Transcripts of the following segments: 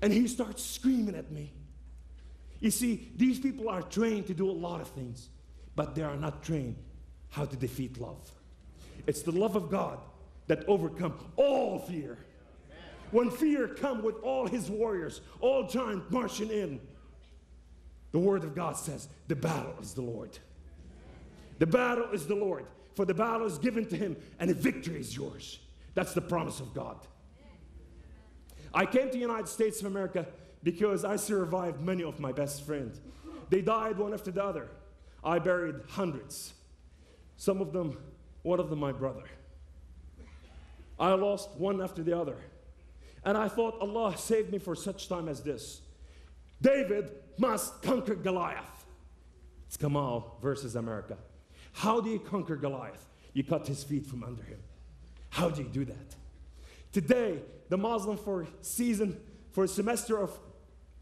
And he starts screaming at me. You see, these people are trained to do a lot of things, but they are not trained how to defeat love. It's the love of God that overcomes all fear. When fear comes with all his warriors, all giants marching in, the word of God says, the battle is the Lord. The battle is the Lord, for the battle is given to him, and the victory is yours. That's the promise of God. I came to the United States of America because I survived many of my best friends. They died one after the other. I buried hundreds. Some of them, one of them my brother. I lost one after the other. And I thought, Allah saved me for such time as this. David must conquer Goliath. It's Kamal versus America. How do you conquer Goliath? You cut his feet from under him. How do you do that? Today, the Muslim for semester of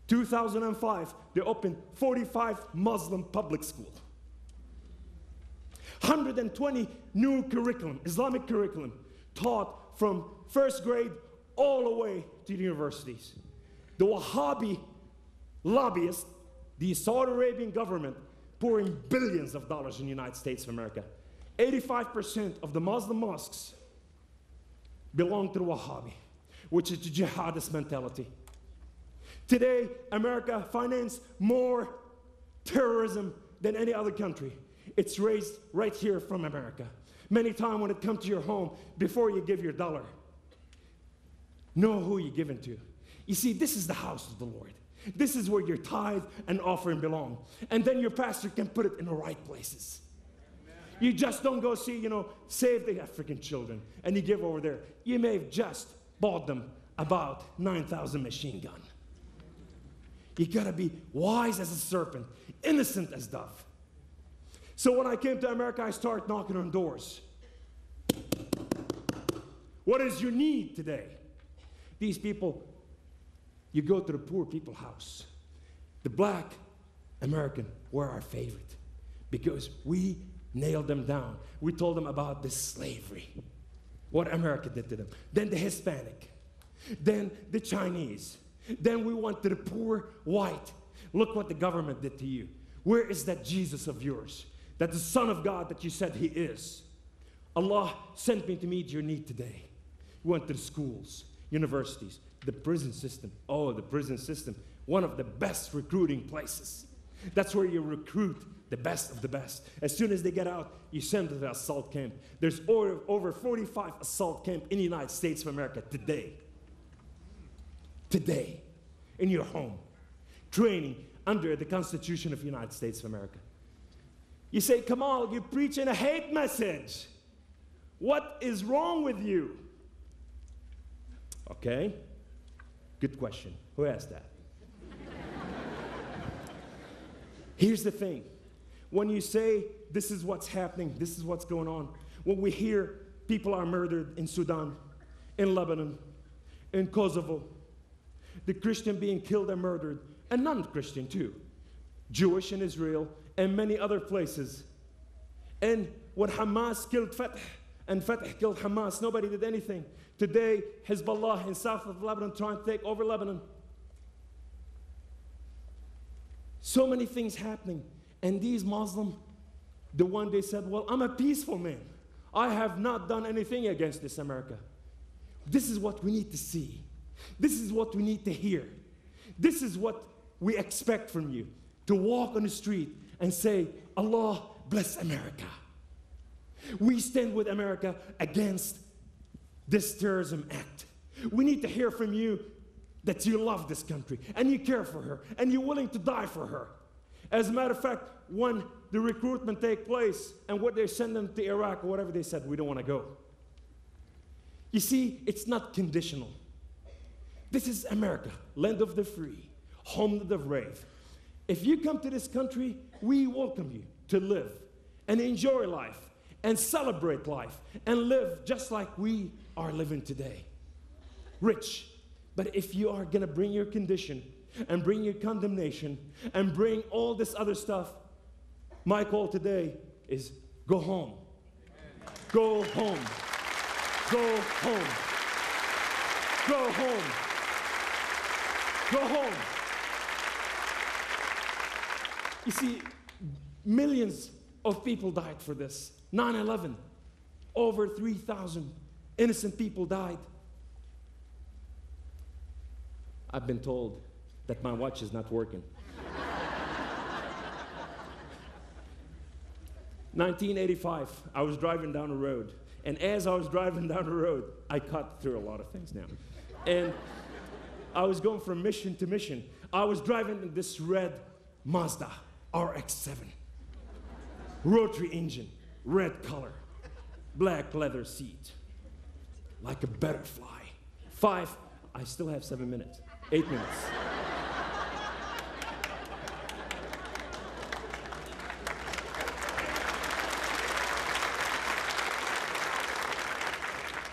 2005, they opened 45 Muslim public schools. 120 new curriculum, Islamic curriculum, taught from first grade all the way to the universities. The Wahhabi lobbyists, the Saudi Arabian government, pouring billions of dollars in the United States of America. 85% of the Muslim mosques belong to the Wahhabi, which is the jihadist mentality. Today, America finances more terrorism than any other country. It's raised right here from America. Many times when it comes to your home, before you give your dollar, know who you're giving to. You see, this is the house of the Lord. This is where your tithe and offering belong. And then your pastor can put it in the right places. You just don't go see, save the African children, and you give over there. You may have just bought them about 9,000 machine gun. You gotta be wise as a serpent, innocent as dove. So when I came to America, I started knocking on doors. What is your need today? These people, you go to the poor people's house. The black American were our favorite because we nailed them down. We told them about this slavery, what America did to them. Then the Hispanic, then the Chinese. Then we went to the poor white. Look what the government did to you. Where is that Jesus of yours? That the Son of God that you said he is. Allah sent me to meet your need today. We went to the schools, universities, the prison system. Oh, the prison system, one of the best recruiting places. That's where you recruit the best of the best. As soon as they get out, you send them to the assault camp. There's over 45 assault camps in the United States of America today. Today, in your home, training under the Constitution of the United States of America. You say, Kamal, you're preaching a hate message. What is wrong with you? Okay, good question. Who asked that? Here's the thing. When you say, this is what's happening, this is what's going on, when we hear people are murdered in Sudan, in Lebanon, in Kosovo, the Christian being killed and murdered, and non-Christian too, Jewish in Israel, and many other places. And when Hamas killed Fatah, and Fatah killed Hamas, nobody did anything. Today, Hezbollah in south of Lebanon trying to take over Lebanon. So many things happening. And these Muslims, the one they said, well, I'm a peaceful man. I have not done anything against this America. This is what we need to see. This is what we need to hear. This is what we expect from you. To walk on the street and say, Allah bless America. We stand with America against this terrorism act. We need to hear from you that you love this country and you care for her and you're willing to die for her. As a matter of fact, when the recruitment take place and what they send them to Iraq or whatever they said, we don't want to go. You see, it's not conditional. This is America, land of the free, home of the brave. If you come to this country, we welcome you to live and enjoy life and celebrate life and live just like we are living today. Rich. But if you are going to bring your condition and bring your condemnation and bring all this other stuff, my call today is go home. Go home. Go home. Go home. Go home. You see, millions of people died for this. 9/11, over 3,000 innocent people died. I've been told that my watch is not working. 1985, I was driving down the road. And as I was driving down the road, I cut through a lot of things now. And I was going from mission to mission. I was driving in this red Mazda RX-7. Rotary engine, red color, black leather seat, like a butterfly. I still have 7 minutes, 8 minutes.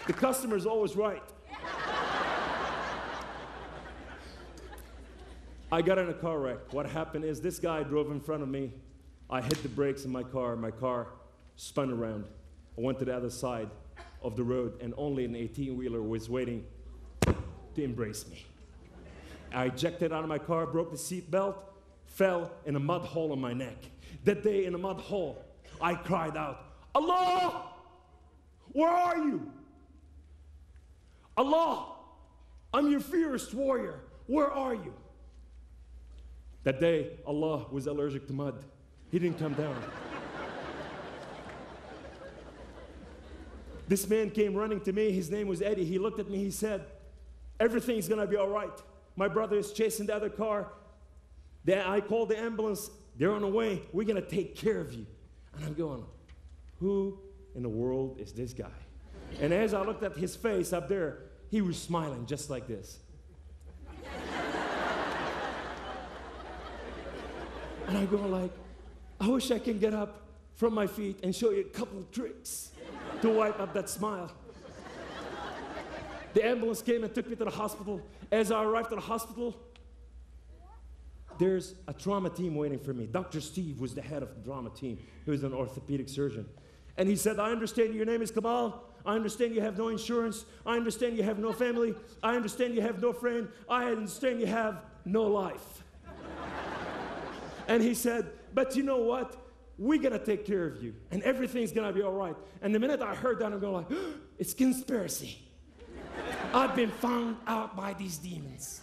The customer's always right. I got in a car wreck. What happened is this guy drove in front of me. I hit the brakes in my car spun around. I went to the other side of the road, and only an 18-wheeler was waiting to embrace me. I ejected out of my car, broke the seat belt, fell in a mud hole on my neck. That day in a mud hole, I cried out, Allah, where are you? Allah, I'm your fierce warrior. Where are you? That day, Allah was allergic to mud. He didn't come down. This man came running to me. His name was Eddie. He looked at me. He said, everything's going to be all right. My brother is chasing the other car. I called the ambulance. They're on the way. We're going to take care of you. And I'm going, who in the world is this guy? And as I looked at his face up there, he was smiling just like this. And I go like, I wish I can get up from my feet and show you a couple of tricks to wipe up that smile. The ambulance came and took me to the hospital. As I arrived at the hospital, there's a trauma team waiting for me. Dr. Steve was the head of the trauma team. He was an orthopedic surgeon. And he said, I understand your name is Kamal. I understand you have no insurance. I understand you have no family. I understand you have no friend. I understand you have no life. And he said, but you know what? We're going to take care of you, and everything's going to be all right. And the minute I heard that, I'm going like, it's conspiracy. I've been found out by these demons.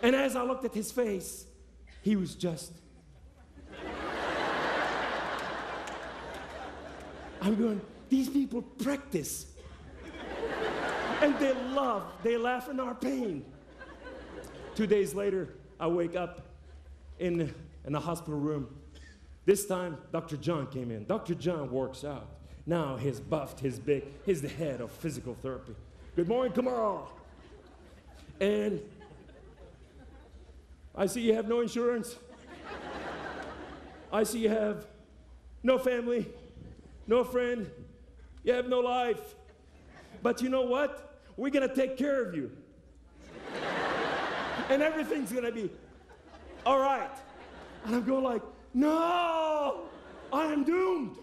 And as I looked at his face, he was just... I'm going, these people practice. And they laugh in our pain. 2 days later, I wake up in the hospital room. This time, Dr. John came in. Dr. John works out. Now he's buffed, he's big. He's the head of physical therapy. Good morning, Kamal. And I see you have no insurance. I see you have no family, no friend. You have no life. But you know what? We're going to take care of you. And everything's going to be all right. And I'm going like, no, I am doomed.